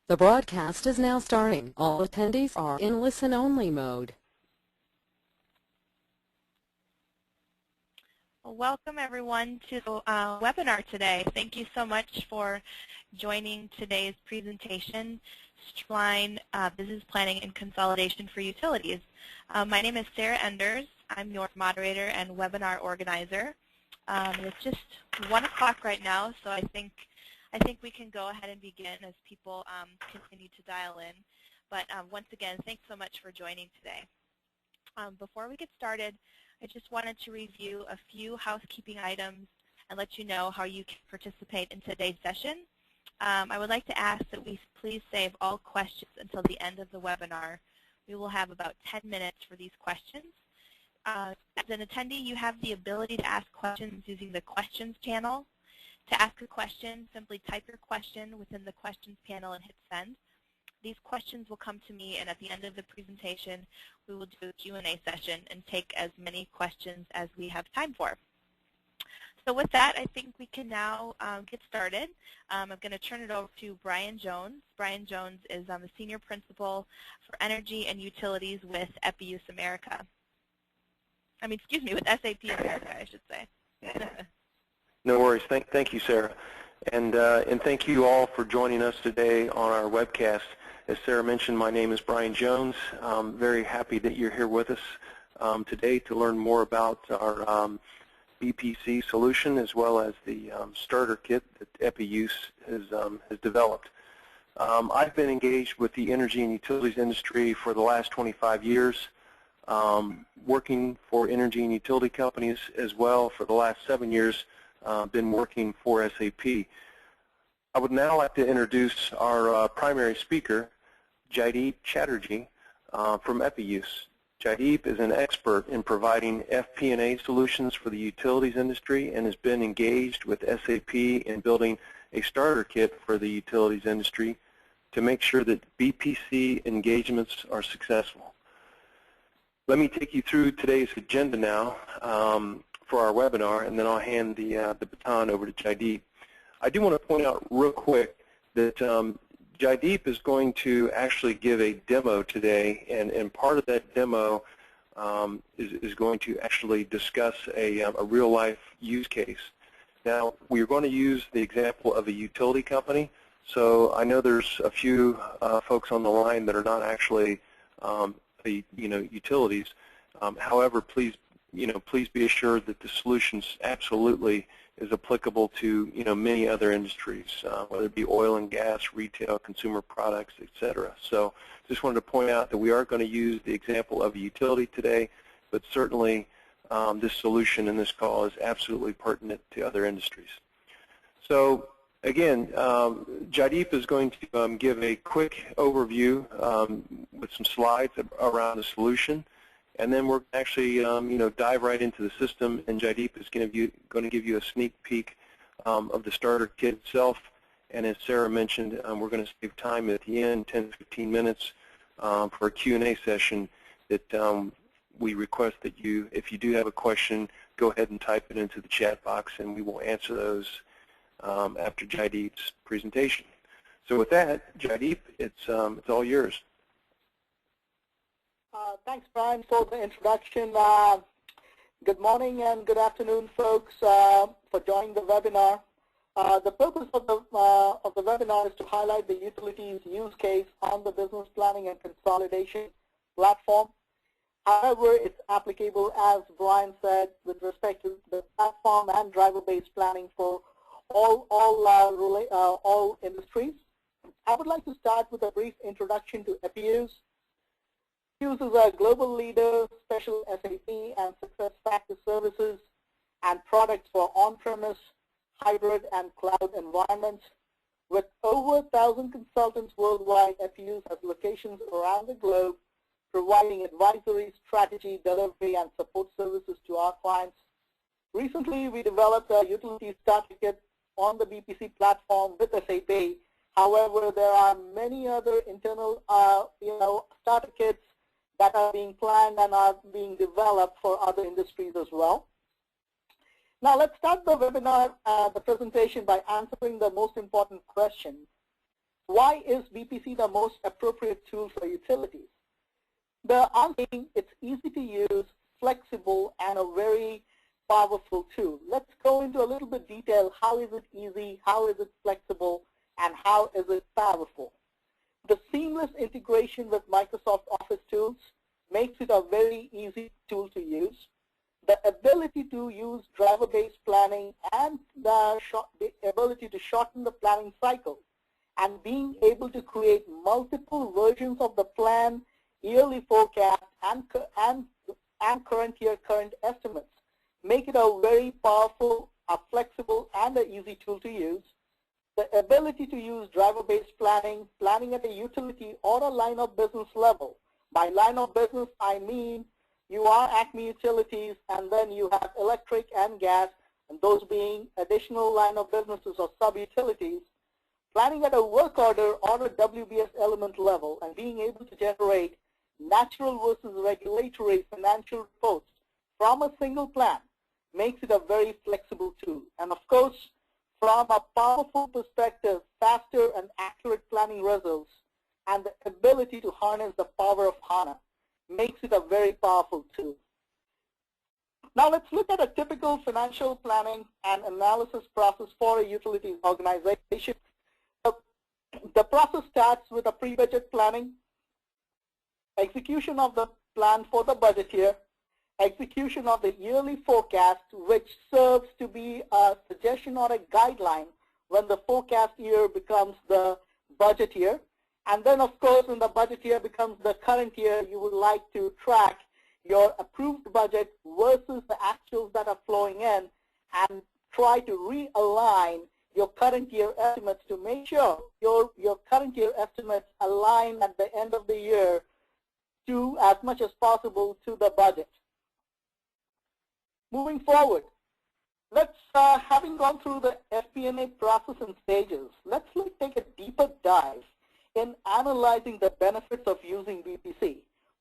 The broadcast is now starting. All attendees are in listen-only mode. Well, welcome everyone to the webinar today. Thank you so much for joining today's presentation, Streamline Business Planning and Consolidation for Utilities. My name is Sarah Enders. I'm your moderator and webinar organizer. It's just 1 o'clock right now, so I think we can go ahead and begin as people continue to dial in. But once again, thanks so much for joining today. Before we get started, I just wanted to review a few housekeeping items and let you know how you can participate in today's session. I would like to ask that we please save all questions until the end of the webinar. We will have about 10 minutes for these questions. As an attendee, you have the ability to ask questions using the questions panel. To ask a question, simply type your question within the questions panel and hit send. These questions will come to me, and at the end of the presentation, we will do a Q&A session and take as many questions as we have time for. So with that, I think we can now get started. I'm going to turn it over to Brian Jones. Brian Jones is the Senior Principal for Energy and Utilities with EPI-USE America. With SAP America, I should say. No worries. Thank you, Sarah. And thank you all for joining us today on our webcast. As Sarah mentioned, my name is Brian Jones. I'm very happy that you're here with us today to learn more about our BPC solution as well as the starter kit that EPI-USE has developed. I've been engaged with the energy and utilities industry for the last 25 years, working for energy and utility companies as well for the last 7 years. Been working for SAP. I would now like to introduce our primary speaker, Jaideep Chatterjee from EPI-USE. Jaideep is an expert in providing FP&A solutions for the utilities industry and has been engaged with SAP in building a starter kit for the utilities industry to make sure that BPC engagements are successful. Let me take you through today's agenda now for our webinar, and then I'll hand the baton over to Jaideep. I do want to point out real quick that Jaideep is going to actually give a demo today, and part of that demo is going to actually discuss a real-life use case. Now, we're going to use the example of a utility company, so I know there's a few folks on the line that are not actually utilities. However, please be assured that the solution absolutely is applicable to many other industries, whether it be oil and gas, retail, consumer products, etc. So just wanted to point out that we are going to use the example of a utility today, but certainly this solution in this call is absolutely pertinent to other industries. So again, Jaideep is going to give a quick overview with some slides around the solution. And then we're actually, dive right into the system, and Jaideep is going to give you a sneak peek of the starter kit itself. And as Sarah mentioned, we're going to save time at the end, 10 to 15 minutes, for a Q&A session that we request that you, if you do have a question, go ahead and type it into the chat box, and we will answer those after Jaideep's presentation. So with that, Jaideep, it's all yours. Thanks, Brian, for the introduction. Good morning and good afternoon, folks, for joining the webinar. The purpose of the webinar is to highlight the utilities use case on the business planning and consolidation platform. However, it's applicable, as Brian said, with respect to the platform and driver-based planning for all industries. I would like to start with a brief introduction to EPI-USE. EPI-USE is a global leader, special SAP and SuccessFactors services and products for on-premise, hybrid, and cloud environments. With over 1,000 consultants worldwide, EPI-USE has locations around the globe, providing advisory, strategy, delivery, and support services to our clients. Recently, we developed a utility starter kit on the BPC platform with SAP. However, there are many other internal, starter kits that are being planned and are being developed for other industries as well. Now, let's start the webinar, the presentation, by answering the most important question. Why is BPC the most appropriate tool for utilities? The answer is it's easy to use, flexible, and a very powerful tool. Let's go into a little bit detail. How is it easy? How is it flexible? And how is it powerful? The seamless integration with Microsoft Office tools makes it a very easy tool to use. The ability to use driver-based planning and the ability to shorten the planning cycle and being able to create multiple versions of the plan, yearly forecast, and current year current estimates make it a very powerful, a flexible, and an easy tool to use. The ability to use driver-based planning, planning at a utility or a line of business level. By line of business, I mean you are Acme Utilities, and then you have electric and gas, and those being additional line of businesses or sub-utilities. Planning at a work order or a WBS element level and being able to generate natural versus regulatory financial reports from a single plan makes it a very flexible tool. And of course, from a powerful perspective, faster and accurate planning results and the ability to harness the power of HANA makes it a very powerful tool. Now let's look at a typical financial planning and analysis process for a utilities organization. The process starts with a pre-budget planning, execution of the plan for the budget year, execution of the yearly forecast, which serves to be a suggestion or a guideline when the forecast year becomes the budget year. And then, of course, when the budget year becomes the current year, you would like to track your approved budget versus the actuals that are flowing in and try to realign your current year estimates to make sure your current year estimates align at the end of the year to as much as possible to the budget. Moving forward, let's, having gone through the FP&A process and stages, let's take a deeper dive in analyzing the benefits of using BPC.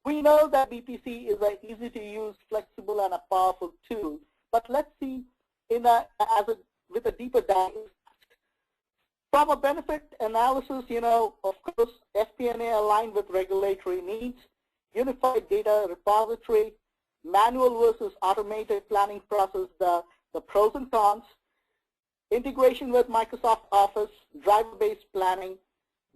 We know that BPC is an easy-to-use, flexible, and a powerful tool, but let's see with a deeper dive. From a benefit analysis, of course, FP&A aligned with regulatory needs, unified data repository, manual versus automated planning process, the pros and cons, integration with Microsoft Office, driver-based planning,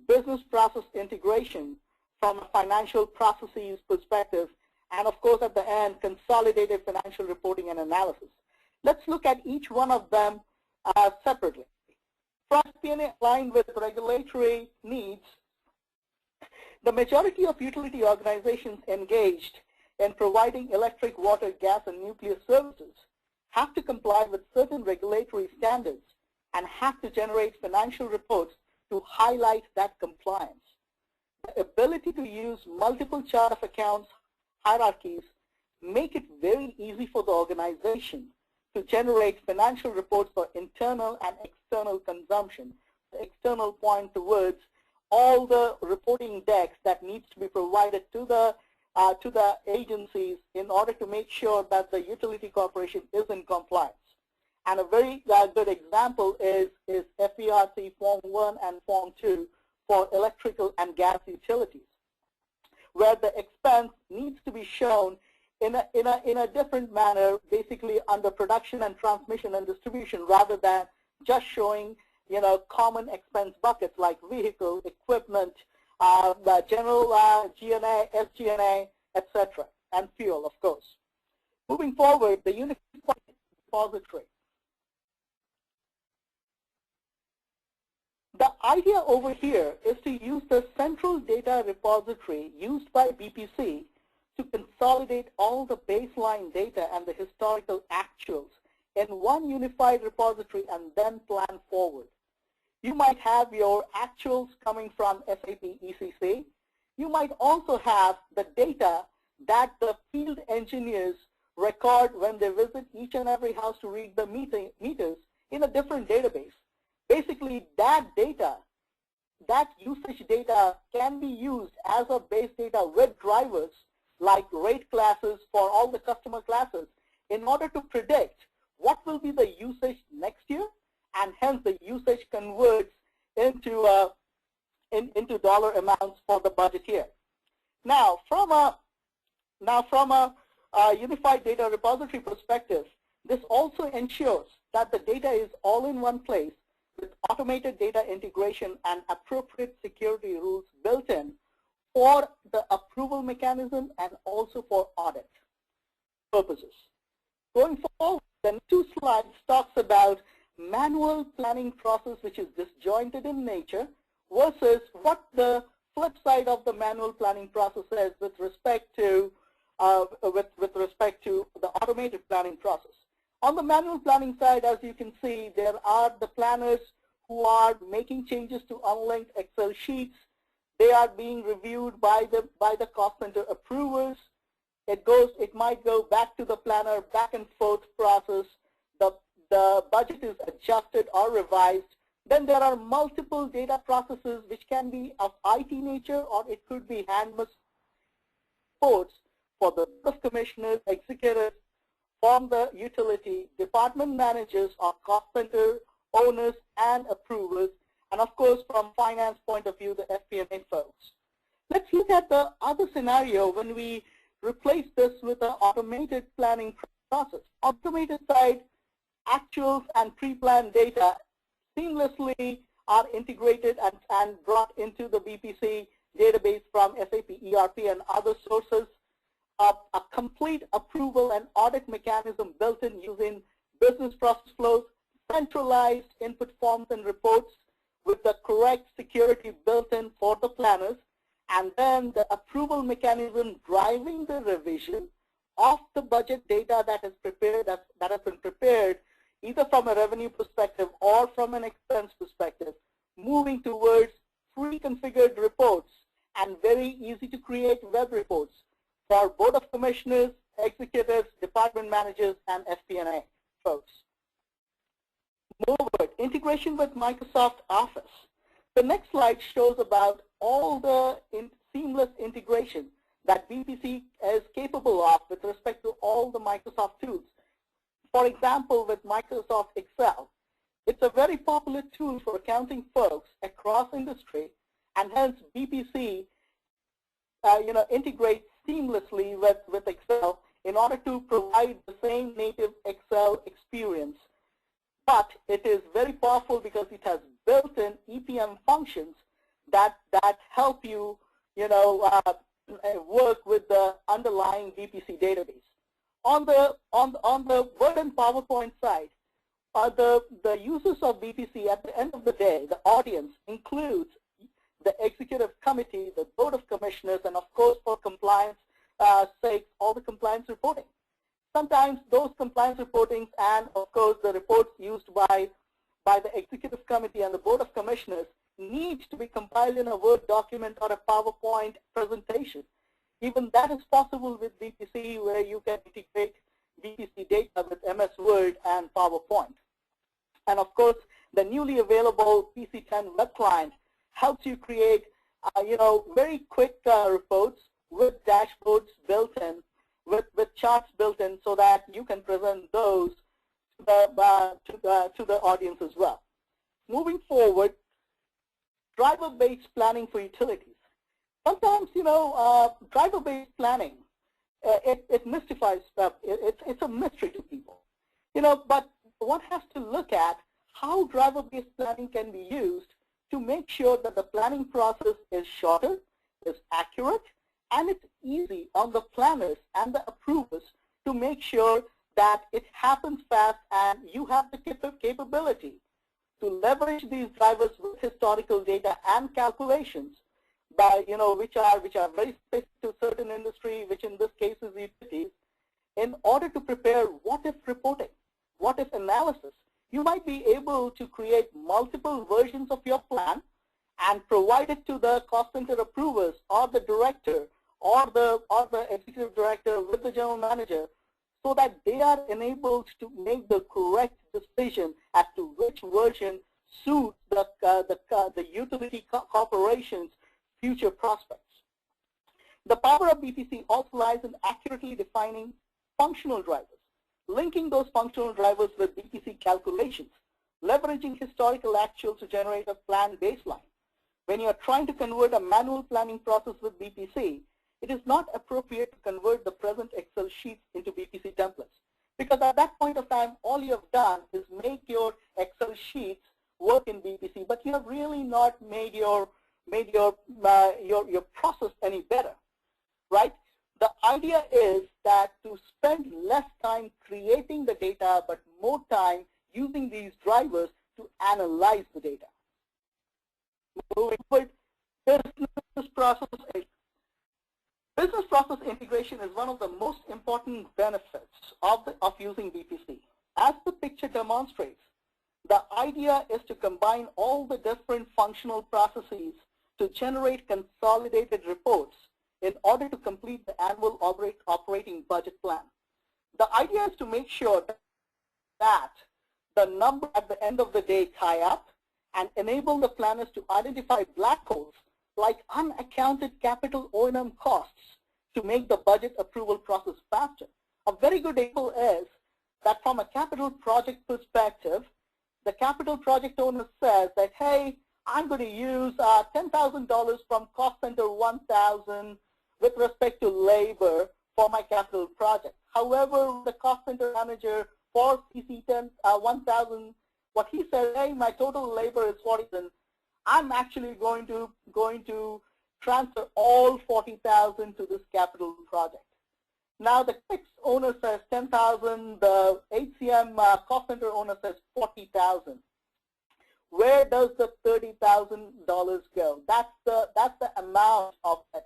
business process integration from a financial processes perspective, and of course at the end, consolidated financial reporting and analysis. Let's look at each one of them separately. First, FP&A aligned with regulatory needs. The majority of utility organizations engaged in providing electric, water, gas, and nuclear services have to comply with certain regulatory standards and have to generate financial reports to highlight that compliance. The ability to use multiple chart of accounts hierarchies make it very easy for the organization to generate financial reports for internal and external consumption. The external point towards all the reporting decks that needs to be provided to the agencies in order to make sure that the utility corporation is in compliance. And a very good example is FERC Form 1 and Form 2 for electrical and gas utilities, where the expense needs to be shown in a different manner, basically under production and transmission and distribution, rather than just showing common expense buckets like vehicle, equipment, the general G&A, SG&A, etc., and fuel, of course. Moving forward, the unified repository. The idea over here is to use the central data repository used by BPC to consolidate all the baseline data and the historical actuals in one unified repository and then plan forward. You might have your actuals coming from SAP ECC. You might also have the data that the field engineers record when they visit each and every house to read the meters in a different database. Basically, that data, that usage data can be used as a base data with drivers like rate classes for all the customer classes in order to predict what will be the usage next year, and hence the usage converts into into dollar amounts for the budget year. Now, from a unified data repository perspective, this also ensures that the data is all in one place with automated data integration and appropriate security rules built in for the approval mechanism and also for audit purposes. Going forward, the next 2 slides talks about manual planning process, which is disjointed in nature, versus what the flip side of the manual planning process is with respect to the automated planning process. On the manual planning side, as you can see, there are the planners who are making changes to unlinked Excel sheets. They are being reviewed by the cost center approvers. It might go back to the planner, back and forth process. The budget is adjusted or revised. Then there are multiple data processes which can be of IT nature, or it could be hand-based reports for the Board of Commissioners, executives, from the utility, department managers or cost center owners and approvers, and of course from finance point of view, the FP&A folks. Let's look at the other scenario when we replace this with an automated planning process. Automated side, actuals and pre-planned data seamlessly are integrated and brought into the BPC database from SAP ERP and other sources. A complete approval and audit mechanism built in using business process flows, centralized input forms and reports with the correct security built in for the planners, and then the approval mechanism driving the revision of the budget data that is prepared, that has been prepared either from a revenue perspective or from an expense perspective, moving towards pre-configured reports and very easy to create web reports for Board of Commissioners, executives, department managers, and FP&A folks. Moreover, integration with Microsoft Office. The next slide shows about all the seamless integration that BPC is capable of with respect to all the Microsoft tools. For example, with Microsoft Excel, it's a very popular tool for accounting folks across industry, and hence BPC integrates seamlessly with Excel in order to provide the same native Excel experience. But it is very powerful because it has built-in EPM functions that help you, work with the underlying BPC database. On the Word and PowerPoint side, the users of BPC at the end of the day, the audience includes the executive committee, the Board of Commissioners, and of course for compliance sake, all the compliance reporting. Sometimes those compliance reportings and of course the reports used by the executive committee and the Board of Commissioners needs to be compiled in a Word document or a PowerPoint presentation. Even that is possible with BPC, where you can integrate BPC data with MS Word and PowerPoint. And of course, the newly available PC10 web client helps you create, very quick reports with dashboards built in, with charts built in, so that you can present those to the audience as well. Moving forward, driver-based planning for utilities. Sometimes, driver-based planning, it mystifies stuff. It's a mystery to people. But one has to look at how driver-based planning can be used to make sure that the planning process is shorter, is accurate, and it's easy on the planners and the approvers to make sure that it happens fast, and you have the capability to leverage these drivers with historical data and calculations, by which are very specific to certain industry, which in this case is utilities, in order to prepare what-if reporting, what-if analysis. You might be able to create multiple versions of your plan and provide it to the cost center approvers or the director or the executive director with the general manager, so that they are enabled to make the correct decision as to which version suits the utility corporation's future prospects. The power of BPC also lies in accurately defining functional drivers, linking those functional drivers with BPC calculations, leveraging historical actuals to generate a plan baseline. when you're trying to convert a manual planning process with BPC, it is not appropriate to convert the present Excel sheets into BPC templates. Because at that point of time, all you have done is make your Excel sheets work in BPC, but you have really not made your process any better, right? The idea is that to spend less time creating the data, but more time using these drivers to analyze the data. Moving forward, business process integration is one of the most important benefits of using BPC. As the picture demonstrates, the idea is to combine all the different functional processes to generate consolidated reports in order to complete the annual operating budget plan. The idea is to make sure that the number at the end of the day tie up and enable the planners to identify black holes like unaccounted capital O&M costs to make the budget approval process faster. A very good example is that from a capital project perspective, the capital project owner says that, hey, I'm going to use $10,000 from cost center 1,000 with respect to labor for my capital project. However, the cost center manager for CC 1,000, what he said, hey, my total labor is 40,000. I'm actually going to transfer all 40,000 to this capital project. Now the CX owner says 10,000, the HCM cost center owner says 40,000. Where does the $30,000 go? That's the amount of it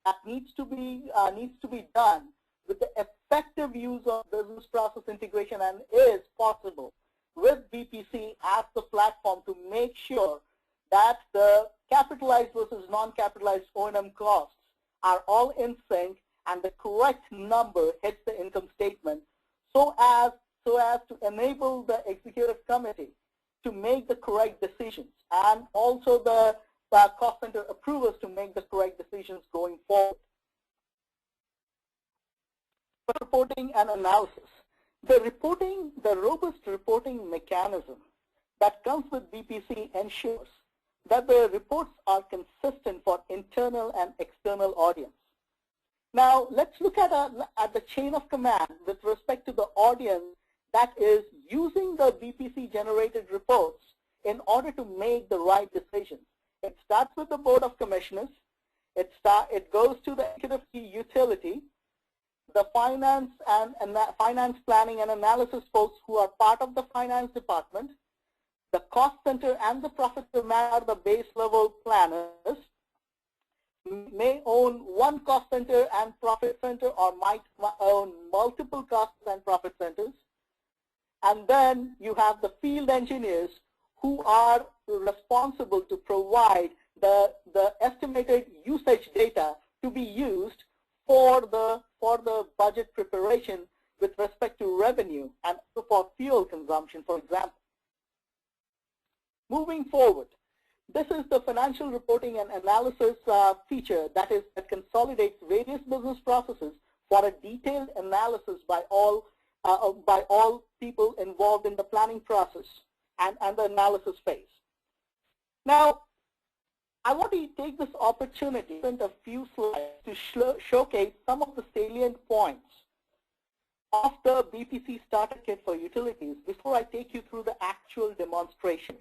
that needs to be done with the effective use of business process integration, and is possible with BPC as the platform to make sure that the capitalized versus non-capitalized O&M costs are all in sync and the correct number hits the income statement, so as to enable the executive committee to make the correct decisions, and also the cost center approvers to make the correct decisions going forward. Reporting and analysis. The robust reporting mechanism that comes with BPC ensures that the reports are consistent for internal and external audience. Now, let's look at the chain of command with respect to the audience that is using the BPC-generated reports in order to make the right decisions. It starts with the Board of Commissioners. It goes to the executive utility, the finance planning and analysis folks who are part of the finance department, the cost center and the profit center are the base level planners, may own one cost center and profit center, or might own multiple cost and profit centers. And then you have the field engineers who are responsible to provide the estimated usage data to be used for the budget preparation with respect to revenue and for fuel consumption, for example. Moving forward, this is the financial reporting and analysis feature that consolidates various business processes for a detailed analysis by all people involved in the planning process and the analysis phase. Now, I want to take this opportunity to spend a few slides to showcase some of the salient points of the BPC starter kit for utilities before I take you through the actual demonstration.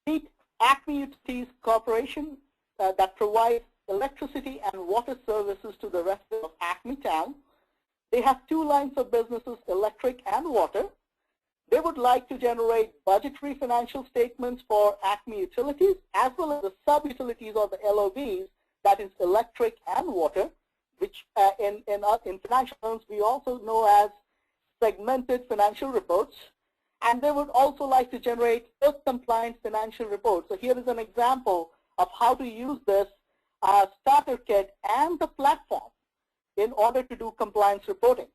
Meet Acme Utilities Corporation that provides electricity and water services to the residents of Acme Town. They have two lines of businesses, electric and water. They would like to generate budgetary financial statements for Acme Utilities as well as the sub-utilities or the LOBs, that is electric and water, which in financial terms we also know as segmented financial reports. And they would also like to generate compliance financial reports. So here is an example of how to use this starter kit and the platform in order to do compliance reporting.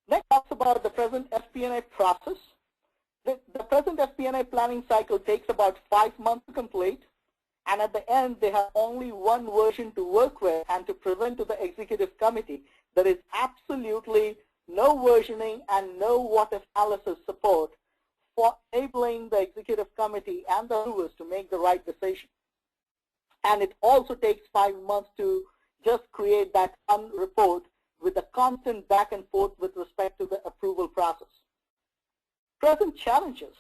Next talks about the present FP&A process. The present FP&A planning cycle takes about 5 months to complete, and at the end they have only one version to work with and to present to the executive committee. There is absolutely no versioning and no what-if analysis support for enabling the executive committee and the approvers to make the right decision. And it also takes 5 months to just create that one report with a constant back and forth with respect to the approval process. Present challenges.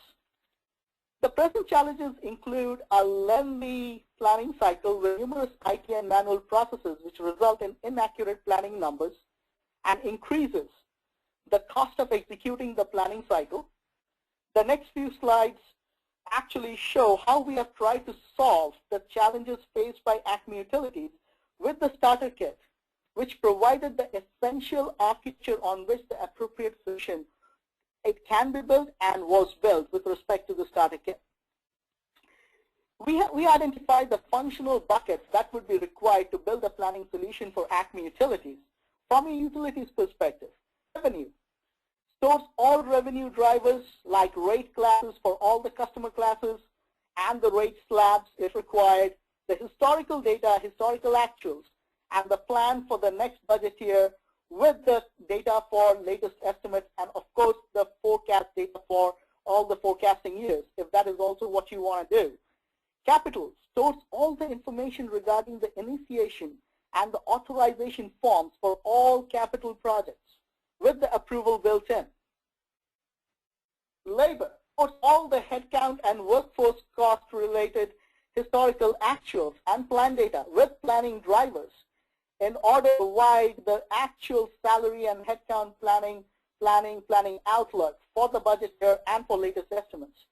The present challenges include a lengthy planning cycle with numerous IT and manual processes which result in inaccurate planning numbers and increases the cost of executing the planning cycle. The next few slides actually show how we have tried to solve the challenges faced by Acme Utilities with the starter kit, which provided the essential architecture on which the appropriate solution it can be built and was built with respect to the starter kit. We identified the functional buckets that would be required to build a planning solution for Acme Utilities. From a utilities perspective, revenue stores all revenue drivers like rate classes for all the customer classes and the rate slabs if required, the historical data, historical actuals, and the plan for the next budget year with the data for latest estimates and of course the forecast data for all the forecasting years if that is also what you want to do. Capital stores all the information regarding the initiation and the authorization forms for all capital projects with the approval built in. Labor stores all the headcount and workforce cost related historical actuals and plan data with planning drivers in order to provide the actual salary and headcount planning outlook for the budget year and for latest estimates.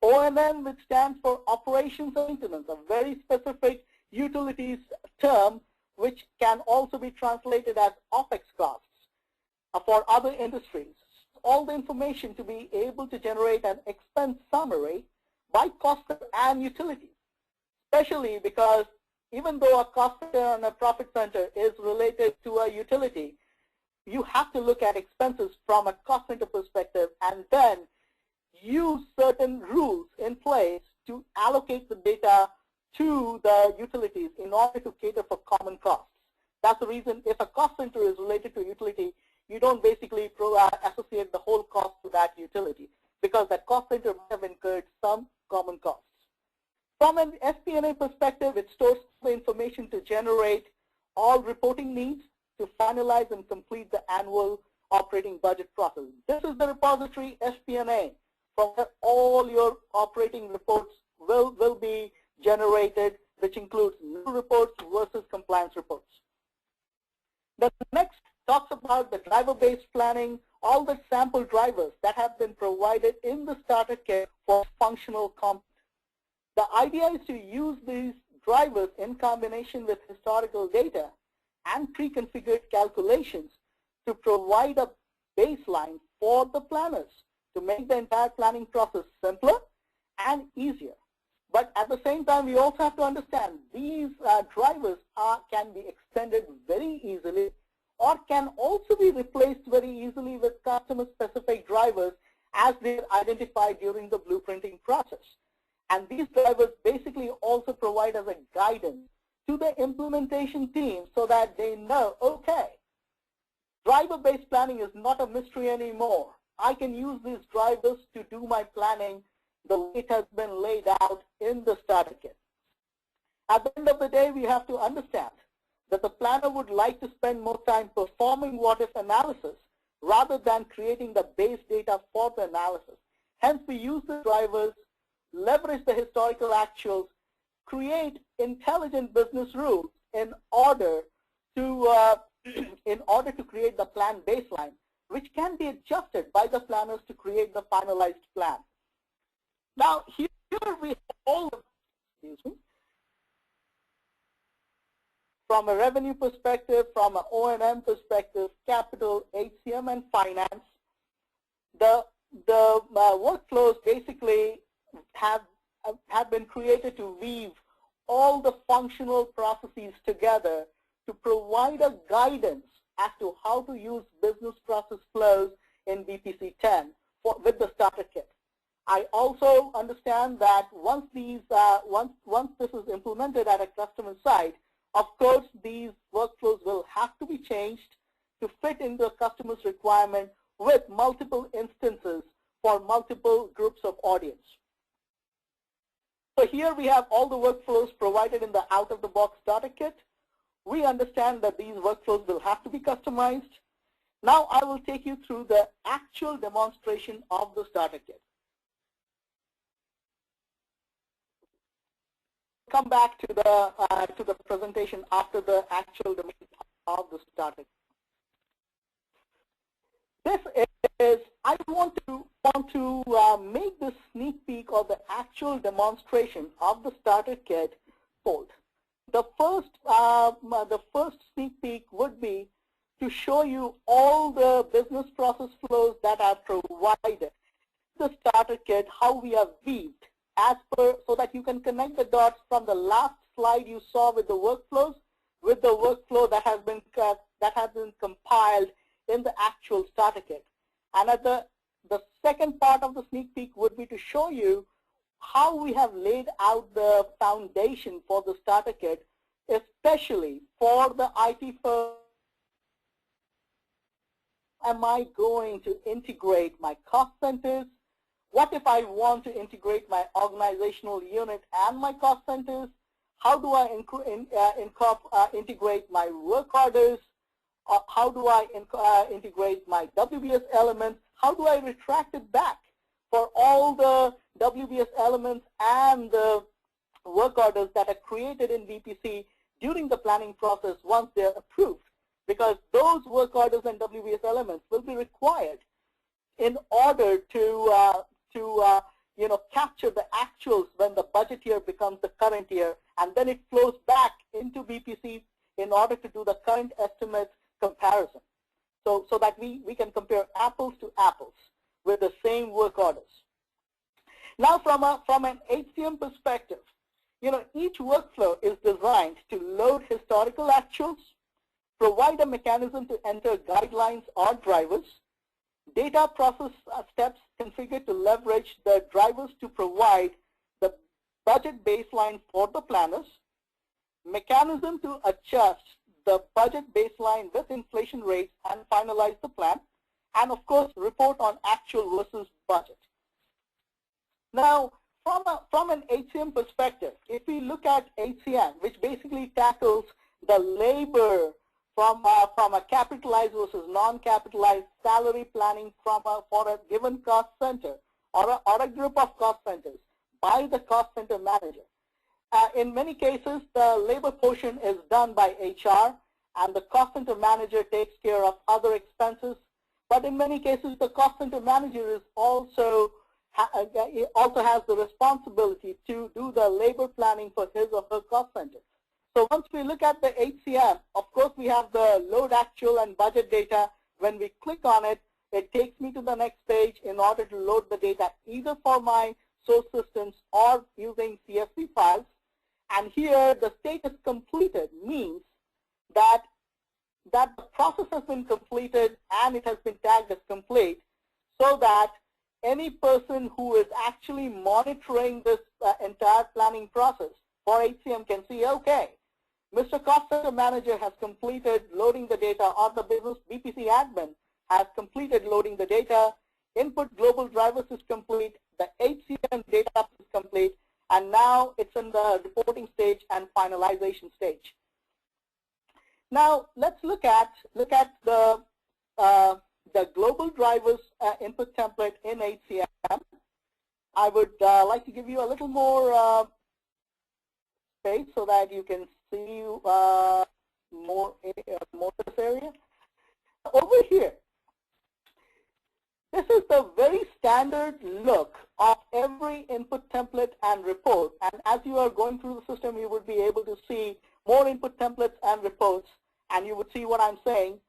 O&M, which stands for operations and maintenance, a very specific utilities term which can also be translated as OPEX costs for other industries. All the information to be able to generate an expense summary by cost and utility, especially because even though a cost center and a profit center is related to a utility, you have to look at expenses from a cost center perspective and then use certain rules in place to allocate the data to the utilities in order to cater for common costs. That's the reason if a cost center is related to a utility, you don't basically associate the whole cost to that utility because that cost center might have incurred some common costs. From an FP&A perspective, it stores the information to generate all reporting needs to finalize and complete the annual operating budget process. This is the repository FP&A from where all your operating reports will be generated, which includes new reports versus compliance reports. The next talks about the driver-based planning, all the sample drivers that have been provided in the starter kit for functional components. The idea is to use these drivers in combination with historical data and pre-configured calculations to provide a baseline for the planners to make the entire planning process simpler and easier. But at the same time, we also have to understand these drivers can be extended very easily or can also be replaced very easily with customer-specific drivers as they're identified during the blueprinting process. And these drivers basically also provide as a guidance to the implementation team so that they know, okay, driver-based planning is not a mystery anymore. I can use these drivers to do my planning the way it has been laid out in the starter kit. At the end of the day, we have to understand that the planner would like to spend more time performing what-if analysis rather than creating the base data for the analysis. Hence, we use the drivers, leverage the historical actuals, create intelligent business rules in order to create the plan baseline, which can be adjusted by the planners to create the finalized plan. Now, here we have all of, excuse me, from a revenue perspective, from an O&M perspective, capital, HCM, and finance, the workflows basically have been created to weave all the functional processes together to provide a guidance as to how to use business process flows in BPC 10 with the starter kit. I also understand that once this is implemented at a customer site, of course, these workflows will have to be changed to fit into the customer's requirement with multiple instances for multiple groups of audience. So here we have all the workflows provided in the out-of-the-box starter kit. We understand that these workflows will have to be customized. Now I will take you through the actual demonstration of the starter kit. Come back to the presentation after the actual demonstration of the starter kit. This is, I want to make the sneak peek of the actual demonstration of the starter kit fold. The first sneak peek would be to show you all the business process flows that are provided. The starter kit, how we have weaved as per, so that you can connect the dots from the last slide you saw with the workflows with the workflow that has been compiled in the actual starter kit. And at the second part of the sneak peek would be to show you how we have laid out the foundation for the starter kit, especially for the IT firm. Am I going to integrate my cost centers? What if I want to integrate my organizational unit and my cost centers? How do I integrate my work orders? How do I integrate my WBS elements? How do I retract it back for all the WBS elements and the work orders that are created in VPC during the planning process once they're approved? Because those work orders and WBS elements will be required in order to capture the actuals when the budget year becomes the current year, and then it flows back into VPC in order to do the current estimates comparison, so that we can compare apples to apples with the same work orders. Now, from an HCM perspective, each workflow is designed to load historical actuals, provide a mechanism to enter guidelines or drivers, data process steps configured to leverage the drivers to provide the budget baseline for the planners, mechanism to adjust the budget baseline with inflation rates and finalize the plan, and of course report on actual versus budget. Now, from an HCM perspective, if we look at HCM, which basically tackles the labor from a capitalized versus non-capitalized salary planning for a given cost center or a group of cost centers by the cost center manager. In many cases, the labor portion is done by HR, and the cost center manager takes care of other expenses. But in many cases, the cost center manager is also has the responsibility to do the labor planning for his or her cost center. So once we look at the HCM, of course, we have the load actual and budget data. When we click on it, it takes me to the next page in order to load the data either for my source systems or using CSV files. And here, the status completed means that the process has been completed and it has been tagged as complete, so that any person who is actually monitoring this entire planning process for HCM can see, okay, Mr. Cost Center Manager has completed loading the data, or the business BPC admin has completed loading the data, input global drivers is complete, the HCM data is complete, and now it's in the reporting stage and finalization stage. Now let's look at the global drivers input template in HCM. I would like to give you a little more space so that you can see more this area. Over here, this is the very standard look of every input template and report. And as you are going through the system, you would be able to see more input templates and reports, and you would see what I'm saying.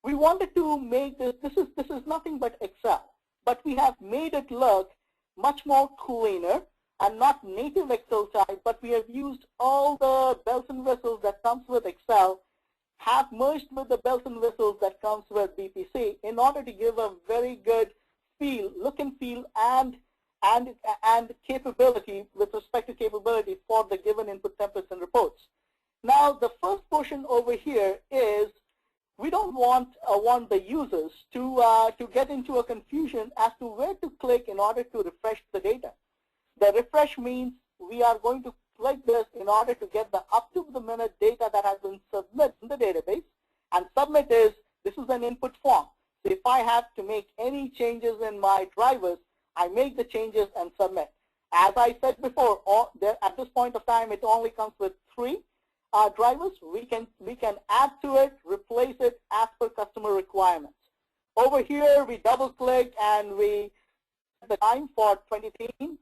We wanted to make this is nothing but Excel, but we have made it look much more cleaner and not native Excel type, but we have used all the bells and whistles that comes with Excel, have merged with the bells and whistles that comes with BPC in order to give a very good feel, look and feel, and capability with respect to capability for the given input templates and reports. Now, the first portion over here is we don't want the users to get into a confusion as to where to click in order to refresh the data. The refresh means we are going to click this in order to get the up-to-the-minute data that has been submitted in the database. And submit is, this is an input form. So if I have to make any changes in my drivers, I make the changes and submit. As I said before, at this point of time, it only comes with 3 drivers. We can add to it, replace it as per customer requirements. Over here, we double-click and we set the time for 2018.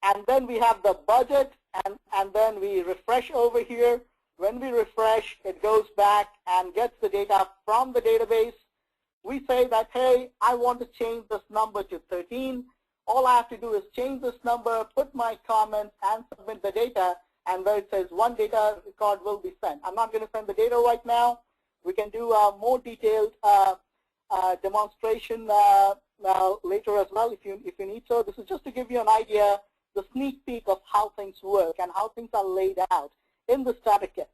And then we have the budget, and then we refresh over here. When we refresh, it goes back and gets the data from the database. We say that, hey, I want to change this number to 13. All I have to do is change this number, put my comments, and submit the data, and where it says 1 data record will be sent. I'm not going to send the data right now. We can do a more detailed demonstration later as well if you need so. This is just to give you an idea, the sneak peek of how things work and how things are laid out in the starter kit.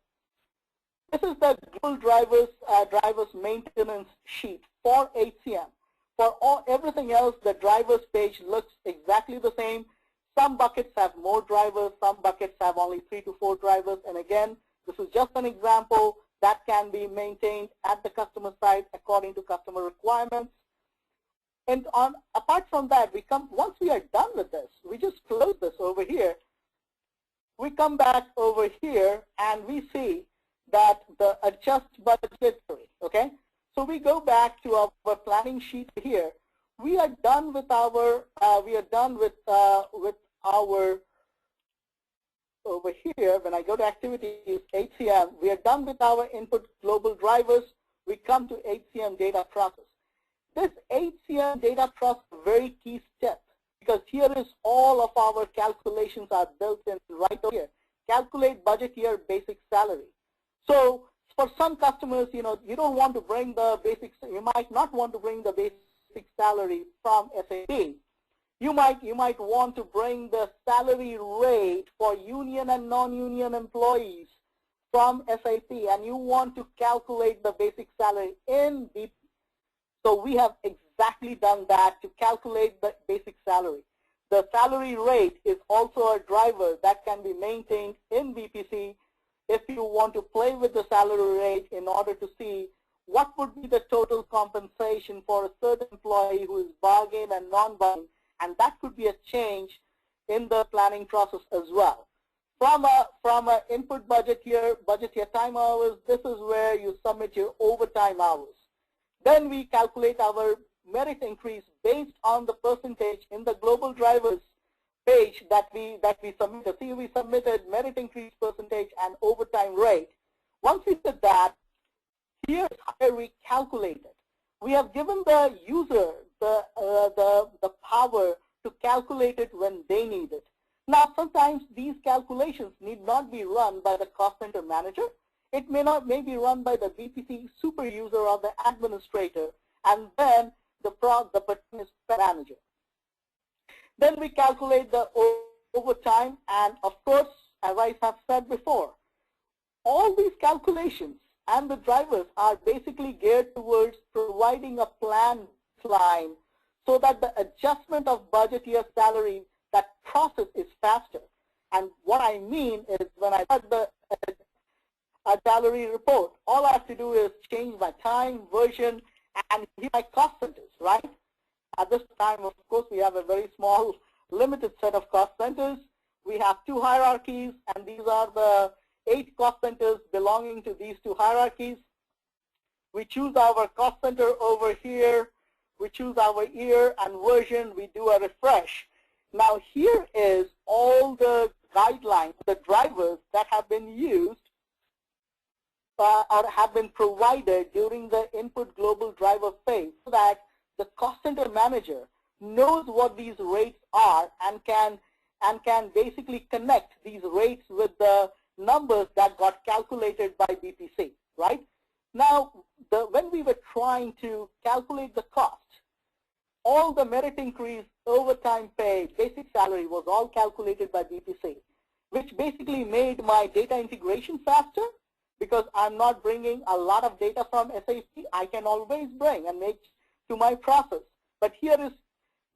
This is the global drivers maintenance sheet for HCM. For everything else, the drivers page looks exactly the same. Some buckets have more drivers, some buckets have only 3 to 4 drivers. And again, this is just an example that can be maintained at the customer side according to customer requirements. And apart from that, once we are done with this, we just close this over here. We come back over here and we see that the adjust budget, okay? So we go back to our planning sheet here. We are done with our over here. When I go to activities, HCM, we are done with our input global drivers. We come to HCM data process. This HCM data process is a very key step because here is all of our calculations are built in right over here. Calculate budget year basic salary. So for some customers, you don't want to bring the basics. You might not want to bring the basic salary from SAP. You might want to bring the salary rate for union and non-union employees from SAP, and you want to calculate the basic salary in BP. So we have exactly done that to calculate the basic salary. The salary rate is also a driver that can be maintained in BPC if you want to play with the salary rate in order to see what would be the total compensation for a certain employee who is bargain and non-bargain, and that could be a change in the planning process as well. From a input budget year time hours, this is where you submit your overtime hours. Then we calculate our merit increase based on the percentage in the global drivers page that we submitted. See, we submitted merit increase percentage and overtime rate. Once we did that, here's where we calculate it. We have given the user the power to calculate it when they need it. Now, sometimes these calculations need not be run by the cost center manager. It may be run by the BPC super user or the administrator, and then the person is manager. Then we calculate the overtime, and of course, as I have said before, all these calculations and the drivers are basically geared towards providing a plan line so that the adjustment of budget year salary, that process is faster. And what I mean is when I start a salary report, all I have to do is change my time, version, and here my cost centers, right? At this time, of course, we have a very small, limited set of cost centers. We have 2 hierarchies, and these are the 8 cost centers belonging to these 2 hierarchies. We choose our cost center over here. We choose our year and version. We do a refresh. Now, here is all the guidelines, the drivers that have been used or have been provided during the input global driver phase so that the cost center manager knows what these rates are and can basically connect these rates with the numbers that got calculated by BPC, right? Now, when we were trying to calculate the cost, all the merit increase, overtime pay, basic salary was all calculated by BPC, which basically made my data integration faster because I'm not bringing a lot of data from SAP. I can always bring and make to my process. But here is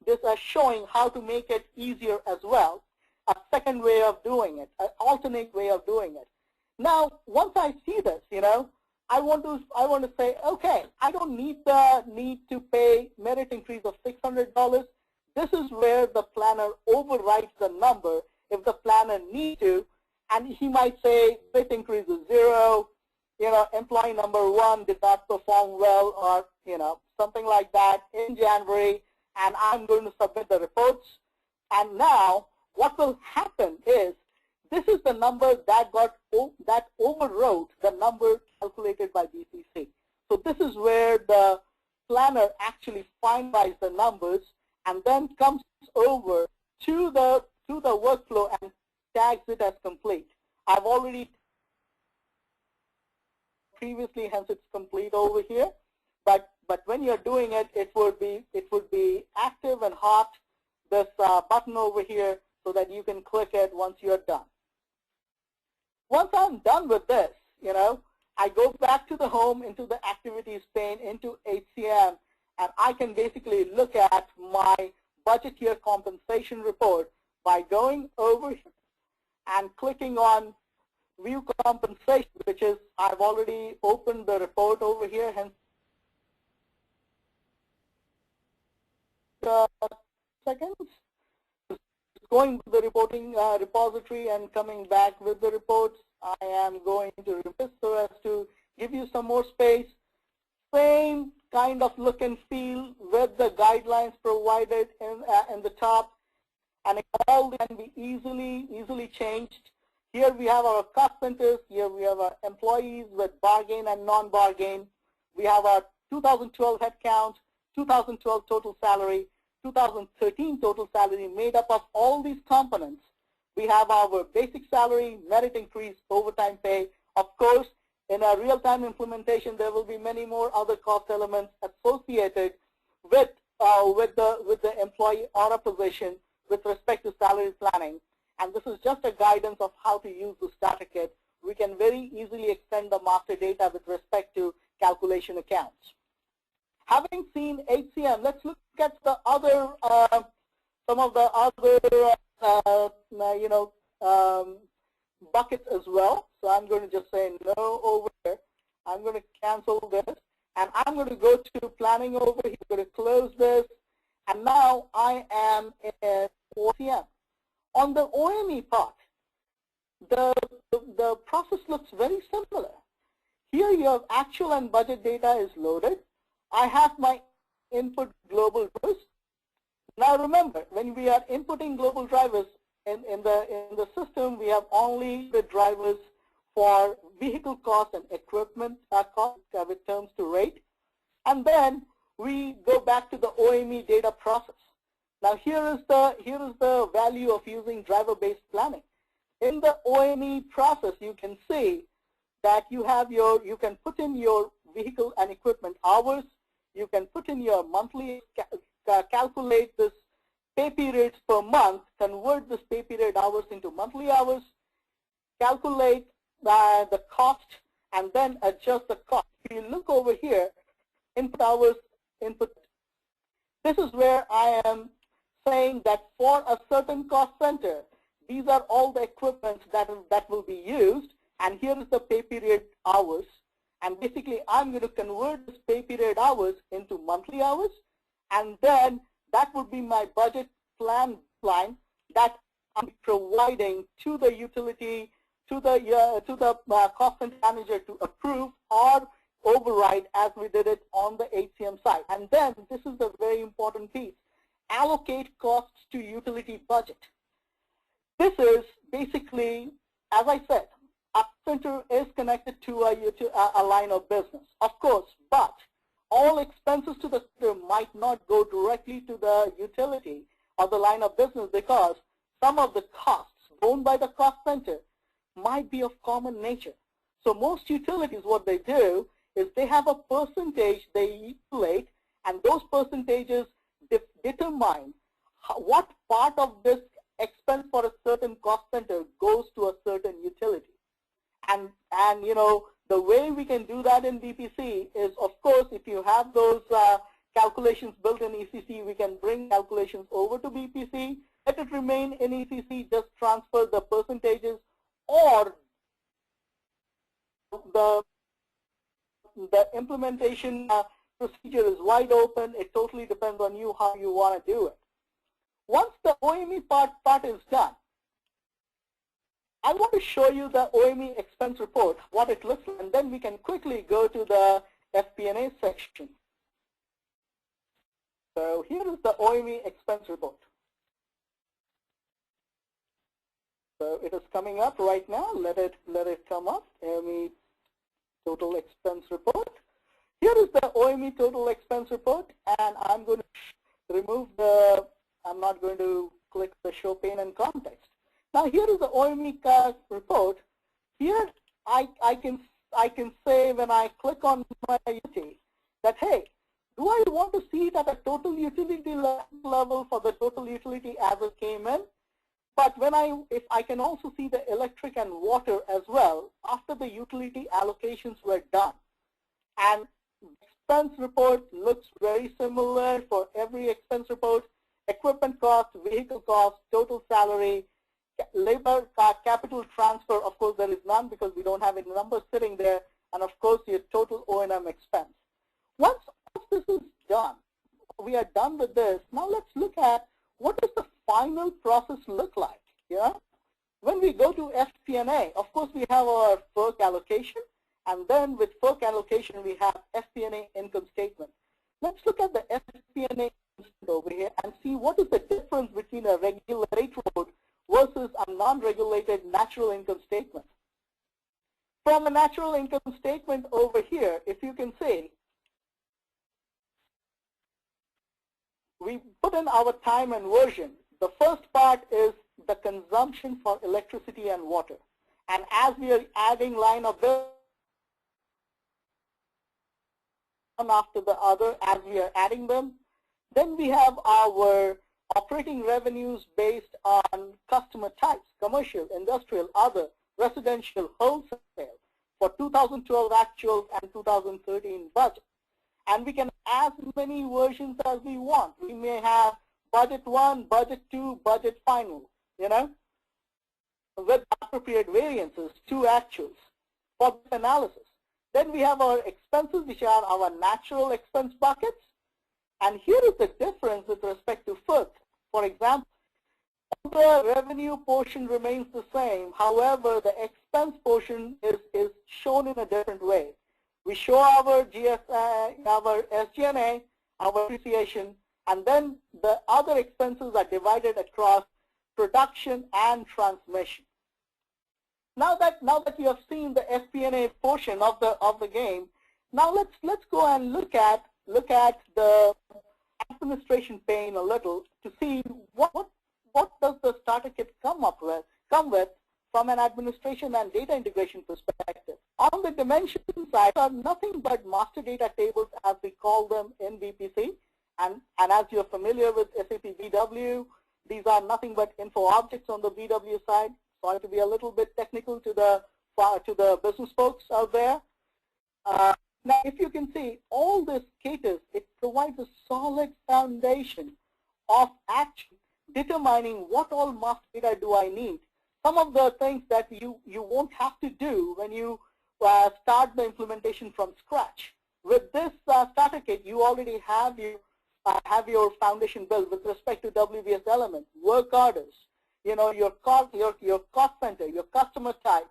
this showing how to make it easier as well, a second way of doing it, an alternate way of doing it. Now, once I see this, I want to say, okay, I don't need to pay merit increase of $600. This is where the planner overrides the number if the planner needs to, and he might say this increase is 0, employee number 1 did not perform well, or something like that in January, and I'm going to submit the reports. And now what will happen is this is the number that overrode the number calculated by BCC. So this is where the planner actually finalizes the numbers and then comes over to the workflow and tags it as complete. I've already previously, hence it's complete over here. But when you're doing it, it would be active and hot, this button over here, so that you can click it once you're done. Once I'm done with this, I go back to the home, into the activities pane, into HCM, and I can basically look at my budget year compensation report by going over here and clicking on view compensation, which is, I've already opened the report over here, hence seconds. Going to the reporting repository and coming back with the reports. I am going to remove this so as to give you some more space. Same kind of look and feel with the guidelines provided in the top, and all can be easily changed. Here we have our cost centers. Here we have our employees with bargain and non-bargain. We have our 2012 headcount, 2012 total salary, 2013 total salary made up of all these components. We have our basic salary, merit increase, overtime pay. Of course, in a real-time implementation, there will be many more other cost elements associated with the employee or a position with respect to salary planning. And this is just a guidance of how to use the starter kit. We can very easily extend the master data with respect to calculation accounts. Having seen HCM, let's look at the other, some of the other, buckets as well. So I'm going to just say no over here. I'm going to cancel this, and I'm going to go to planning over here. I'm going to close this, and now I am in HCM. On the OME part, the process looks very similar. Here you have actual and budget data is loaded. I have my input global drivers. Now remember, when we are inputting global drivers in the system, we have only the drivers for vehicle cost and equipment cost with terms to rate, and then we go back to the OME data process. Now here is the value of using driver-based planning. In the OME process, you can see that you can put in your vehicle and equipment hours. You can put in your monthly, calculate this pay periods per month, convert this pay period hours into monthly hours, calculate the cost, and then adjust the cost. If you look over here, input hours, input. This is where I am saying that for a certain cost center, these are all the equipment that will be used, and here is the pay period hours. And basically, I'm going to convert this pay period hours into monthly hours, and then that would be my budget plan line that I'm providing to the utility, to the cost center manager to approve or override as we did it on the HCM side. And then this is the very important piece: allocate costs to utility budget. This is basically, as I said, a center is connected to a line of business, of course, but all expenses to the center might not go directly to the utility or the line of business, because some of the costs borne by the cost center might be of common nature. So most utilities, what they do is they have a percentage they calculate, and those percentages determine what part of this expense for a certain cost center goes to a certain utility. And you know, the way we can do that in BPC is, of course, if you have those calculations built in ECC, we can bring calculations over to BPC. Let it remain in ECC, just transfer the percentages, or the implementation procedure is wide open. It totally depends on you how you want to do it. Once the OME part is done, I want to show you the OME expense report, what it looks like, and then we can quickly go to the FP&A section. So here is the OME expense report. So it is coming up right now. Let it come up. OME total expense report. Here is the OME total expense report, and I'm going to remove the. I'm not going to click the show pane and context. Now here is the OME report. Here I can say when I click on my utility that, hey, do I want to see it at a total utility level for the total utility as it came in? But if I can also see the electric and water as well after the utility allocations were done. And expense report looks very similar for every expense report. Equipment cost, vehicle cost, total salary, labor, capital transfer, of course there is none because we don't have any numbers sitting there, and of course your total O&M expense. Once this is done, we are done with this. Now let's look at what does the final process look like. Yeah? When we go to FP&A, of course we have our FERC allocation, and then with FERC allocation we have FP&A income statement. Let's look at the FP&A over here and see what is the difference between a regulated road versus a non-regulated natural income statement. From a natural income statement over here, if you can see, we put in our time and version. The first part is the consumption for electricity and water. And as we are adding line of bill one after the other, as we are adding them, then we have our operating revenues based on customer types, commercial, industrial, other, residential, wholesale, for 2012 actuals and 2013 budget. And we can add as many versions as we want. We may have budget 1, budget 2, budget final, you know, with appropriate variances, 2 actuals for this analysis. Then we have our expenses, which are our natural expense buckets. And here is the difference with respect to FERC. For example, the revenue portion remains the same. However, the expense portion is shown in a different way. We show our our SG&A, our depreciation, and then the other expenses are divided across production and transmission. Now that you have seen the FP&A portion of the game, now let's go and look at the administration pane a little to see what does the starter kit come with from an administration and data integration perspective. On the dimension side are nothing but master data tables, as we call them in BPC, and as you're familiar with SAP BW, these are nothing but info objects on the BW side. Sorry to be a little bit technical to the business folks out there. Now, if you can see, all this caters, it provides a solid foundation of actually determining what all master data do I need. Some of the things that you won't have to do when you start the implementation from scratch. With this starter kit, you already have your foundation built with respect to WBS elements, work orders, you know, your cost center, your customer type,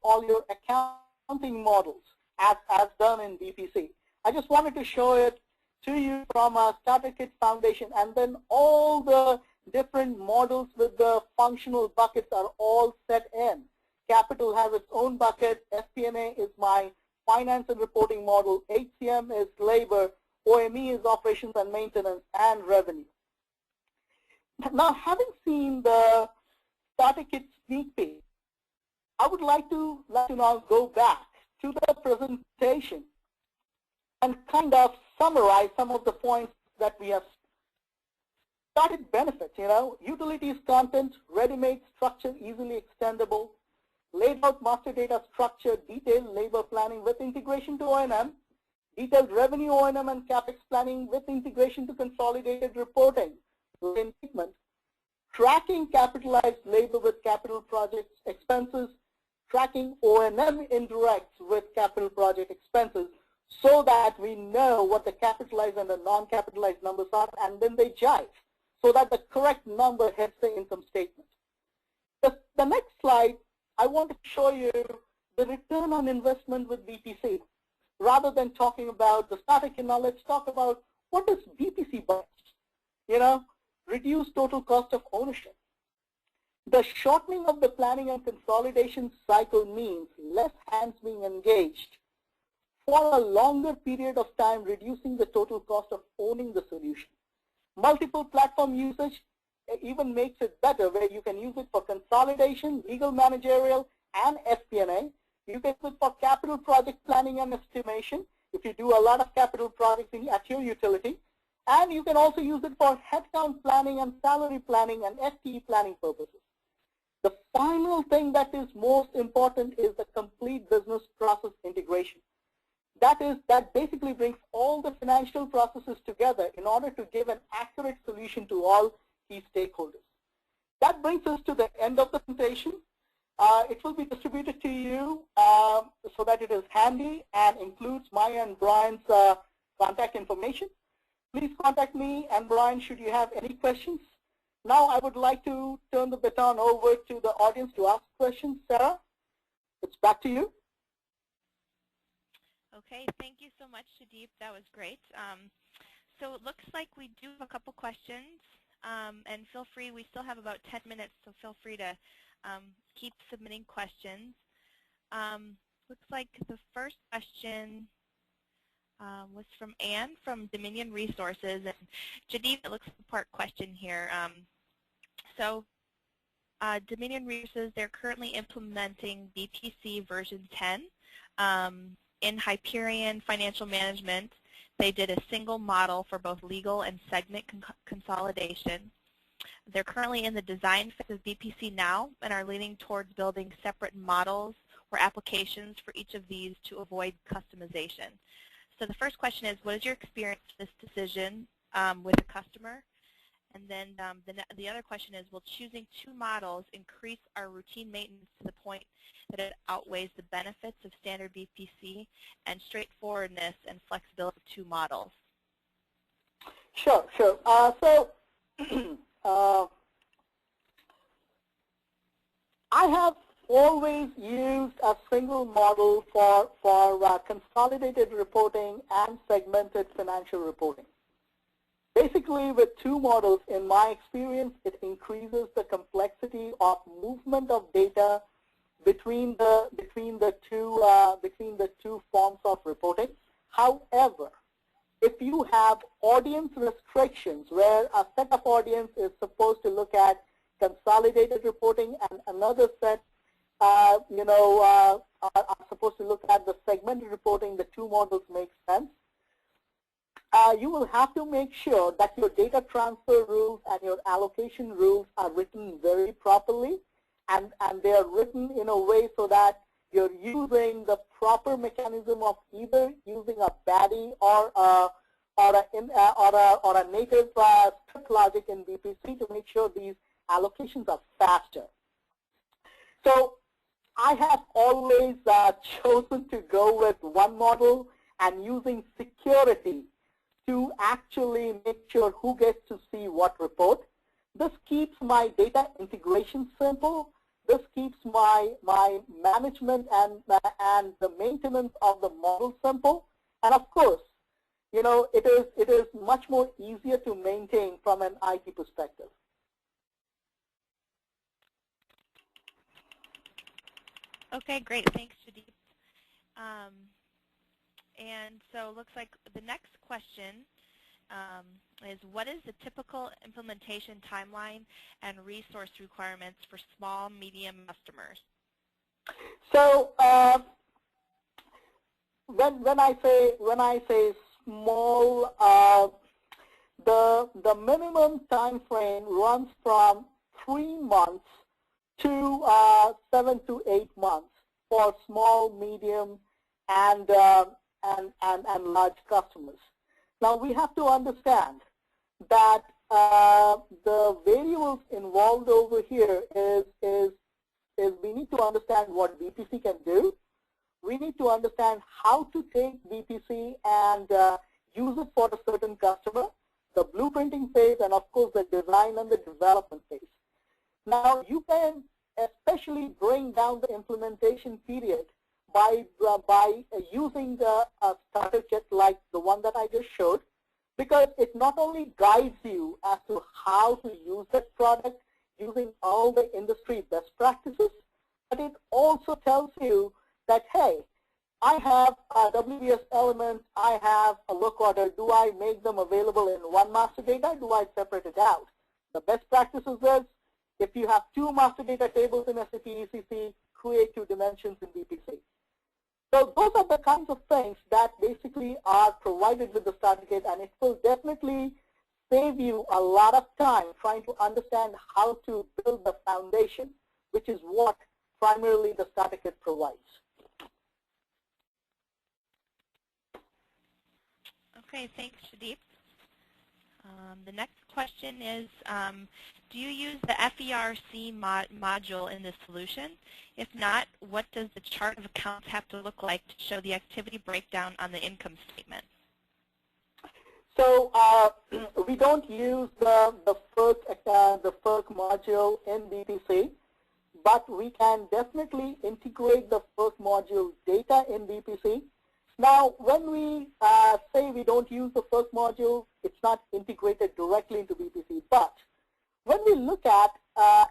all your accounting models as done in BPC. I just wanted to show it to you from a starter kit foundation, and then all the different models with the functional buckets are all set in. Capital has its own bucket, FP&A is my finance and reporting model, HCM is labor, OME is operations and maintenance, and revenue. Now, having seen the starter kit sneak peek, I would like to now go back to the presentation and kind of summarize some of the points that we have started benefits, you know, utilities content, ready-made, structured, easily extendable, laid out master data structure, detailed labor planning with integration to O&M, detailed revenue O&M and CapEx planning with integration to consolidated reporting, statement, tracking capitalized labor with capital project expenses, tracking O&M indirects with capital project expenses, so that we know what the capitalized and the non-capitalized numbers are, and then they jive, so that the correct number hits the income statement. The next slide, I want to show you the return on investment with BPC. Rather than talking about the static, let's talk about what does BPC buy? Reduce total cost of ownership. The shortening of the planning and consolidation cycle means less hands being engaged for a longer period of time, reducing the total cost of owning the solution. Multiple platform usage even makes it better, where you can use it for consolidation, legal, managerial, and FP&A. You can use it for capital project planning and estimation if you do a lot of capital projects at your utility. And you can also use it for headcount planning and salary planning and FTE planning purposes. The final thing that is most important is the complete business process integration. That basically brings all the financial processes together in order to give an accurate solution to all key stakeholders. That brings us to the end of the presentation. It will be distributed to you so that it is handy and includes my and Brian's contact information. Please contact me and Brian should you have any questions. Now I would like to turn the baton over to the audience to ask questions. Sarah, it's back to you. Okay, thank you so much, Shadeep. That was great. So it looks like we do have a couple questions, and feel free, we still have about 10 minutes, so feel free to keep submitting questions. Looks like the first question was from Anne from Dominion Resources. And Shadeep, it looks like a part question here. Dominion Resources, they're currently implementing BPC version 10. In Hyperion Financial Management, they did a single model for both legal and segment consolidation. They're currently in the design phase of BPC now and are leaning towards building separate models or applications for each of these to avoid customization. So the first question is, what is your experience with this decision with a customer? And then the other question is, will choosing two models increase our routine maintenance to the point that it outweighs the benefits of standard BPC and straightforwardness and flexibility of two models? Sure. I have always used a single model for consolidated reporting and segmented financial reporting. Basically, with two models, in my experience, it increases the complexity of movement of data between the two forms of reporting. However, if you have audience restrictions where a set of audience is supposed to look at consolidated reporting and another set are supposed to look at the segmented reporting, the two models make sense. You will have to make sure that your data transfer rules and your allocation rules are written very properly, and they are written in a way so that you're using the proper mechanism of either using a BADI or a native script logic in BPC to make sure these allocations are faster. So I have always chosen to go with one model and using security to actually make sure who gets to see what report. This keeps my data integration simple. This keeps my management and the maintenance of the model simple. And of course, it is much more easier to maintain from an IT perspective. Okay, great. Thanks, Shadeep. And so it looks like the next question is, what is the typical implementation timeline and resource requirements for small, medium customers? So when I say small, the minimum time frame runs from 3 months to 7 to 8 months for small, medium, and large customers. Now we have to understand that the variables involved over here is we need to understand what VPC can do. We need to understand how to take VPC and use it for a certain customer, the blueprinting phase, and of course the design and the development phase. Now you can especially bring down the implementation period by using the starter kit like the one that I just showed, because it not only guides you as to how to use that product using all the industry best practices, but it also tells you that, hey, I have a WBS element, I have a work order, do I make them available in one master data, do I separate it out? The best practices is, if you have 2 master data tables in SAP ECC, create 2 dimensions in VPC. So those are the kinds of things that basically are provided with the starter kit, and it will definitely save you a lot of time trying to understand how to build the foundation, which is what primarily the starter kit provides. Okay, thanks, Shadeep. The next question is, do you use the FERC module in this solution? If not, what does the chart of accounts have to look like to show the activity breakdown on the income statement? So we don't use the FERC module in VPC, but we can definitely integrate the FERC module data in VPC. Now, when we say we don't use the FERC module, it's not integrated directly into VPC. But when we look at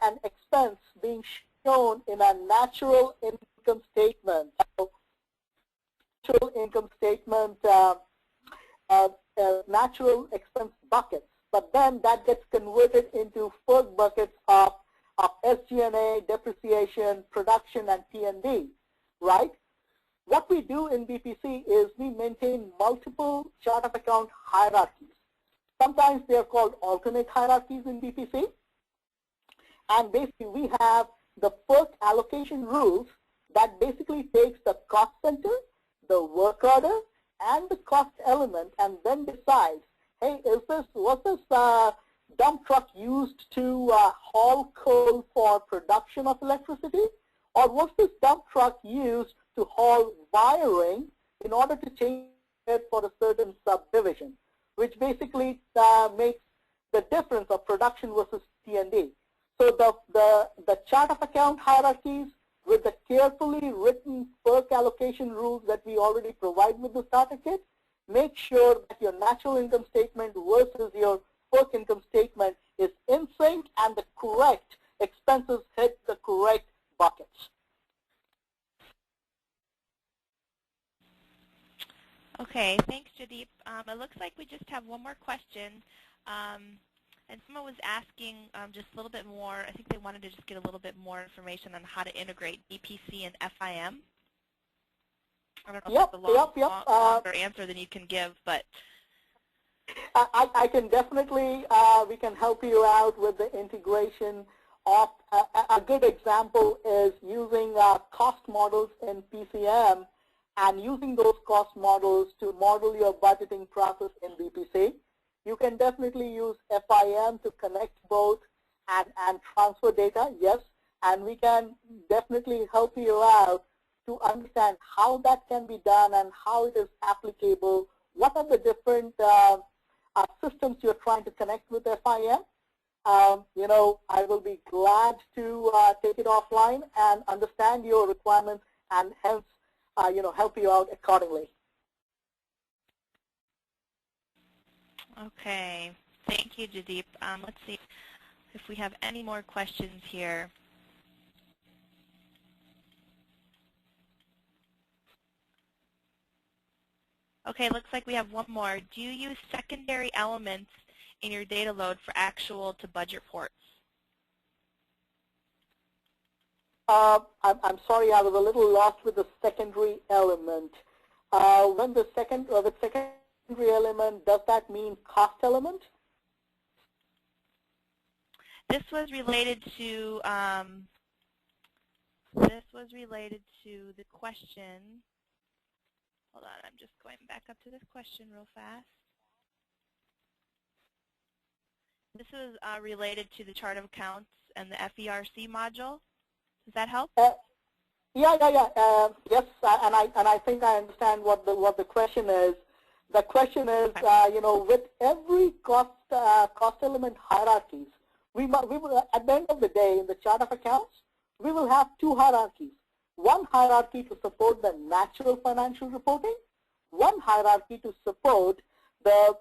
an expense being shown in a natural income statement, natural expense buckets, but then that gets converted into FERC buckets of SG&A, depreciation, production, and P&D, right? What we do in VPC is we maintain multiple chart of account hierarchies. Sometimes they are called alternate hierarchies in VPC. And basically we have the FERC allocation rules that basically takes the cost center, the work order, and the cost element, and then decides, hey, was this dump truck used to haul coal for production of electricity, or was this dump truck used to haul wiring in order to change it for a certain subdivision, which basically makes the difference of production versus T&D. So the chart of account hierarchies with the carefully written FERC allocation rules that we already provide with the starter kit, make sure that your natural income statement versus your FERC income statement is in sync and the correct expenses hit the correct buckets. Okay, thanks, Shadeep. It looks like we just have one more question. And someone was asking just a little bit more. I think they wanted to just get a little bit more information on how to integrate VPC and FIM. I don't know if that's a longer answer than you can give, but I can definitely, we can help you out with the integration of, a good example is using cost models in PCM and using those cost models to model your budgeting process in VPC. You can definitely use FIM to connect both and transfer data, yes, and we can definitely help you out to understand how that can be done and how it is applicable, what are the different systems you're trying to connect with FIM. You know, I will be glad to take it offline and understand your requirements and hence, you know, help you out accordingly. Okay, thank you, Shadeep. Let's see if we have any more questions here. Okay, looks like we have one more. Do you use secondary elements in your data load for actual to budget ports? I'm sorry, I was a little lost with the secondary element. When the secondary element, does that mean cost element? This was related to This was related to the question. Hold on, I'm just going back up to this question real fast. This is related to the chart of accounts and the FERC module. Does that help? Yeah. Yes, and I think I understand what the question is. The question is, with every cost element hierarchies, we will, at the end of the day, in the chart of accounts, we will have two hierarchies. One hierarchy to support the natural financial reporting, one hierarchy to support the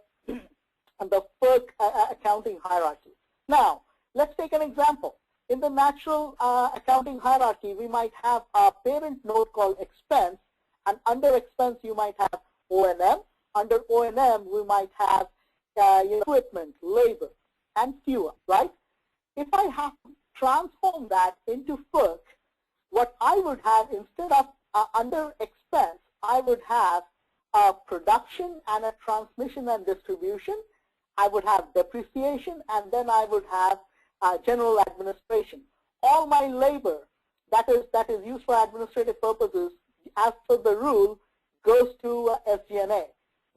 FERC accounting hierarchy. Now, let's take an example. In the natural accounting hierarchy, we might have a parent node called expense, and under expense you might have O&M. Under O&M, we might have equipment, labor, and fuel, right? If I have to transform that into FERC, what I would have, instead of under expense, I would have a production and a transmission and distribution. I would have depreciation, and then I would have general administration. All my labor that is used for administrative purposes, as per the rule, goes to SG&A.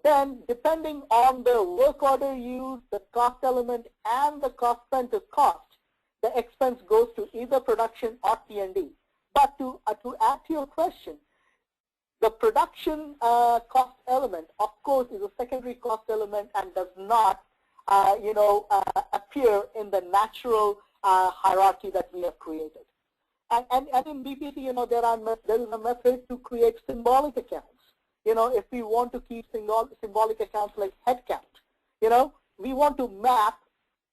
Then, depending on the work order used, the cost element, and the cost center cost, the expense goes to either production or T&D. But to add to your question, the production cost element, of course, is a secondary cost element and does not, appear in the natural hierarchy that we have created. And in BPC, there is a method to create symbolic accounts. If we want to keep symbolic accounts like headcount, we want to map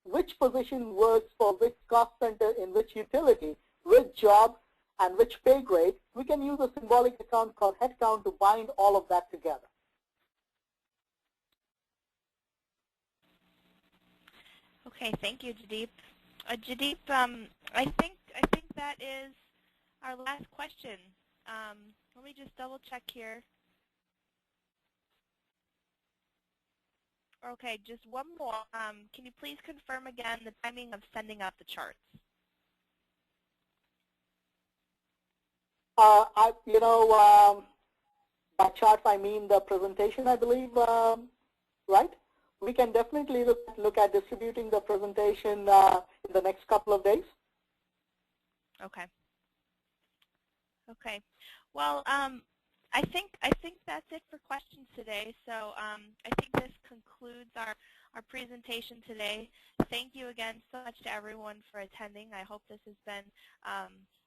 which position works for which cost center in which utility, which job, and which pay grade. We can use a symbolic account called headcount to bind all of that together. Okay, thank you, Jadeep. Jadeep, I think that is our last question. Let me just double check here. Okay, just one more. Can you please confirm again the timing of sending out the charts? By charts I mean the presentation, I believe, right? We can definitely look at distributing the presentation in the next couple of days. Okay. Okay. Well, I think that's it for questions today. So I think this concludes our presentation today. Thank you again so much to everyone for attending. I hope this has been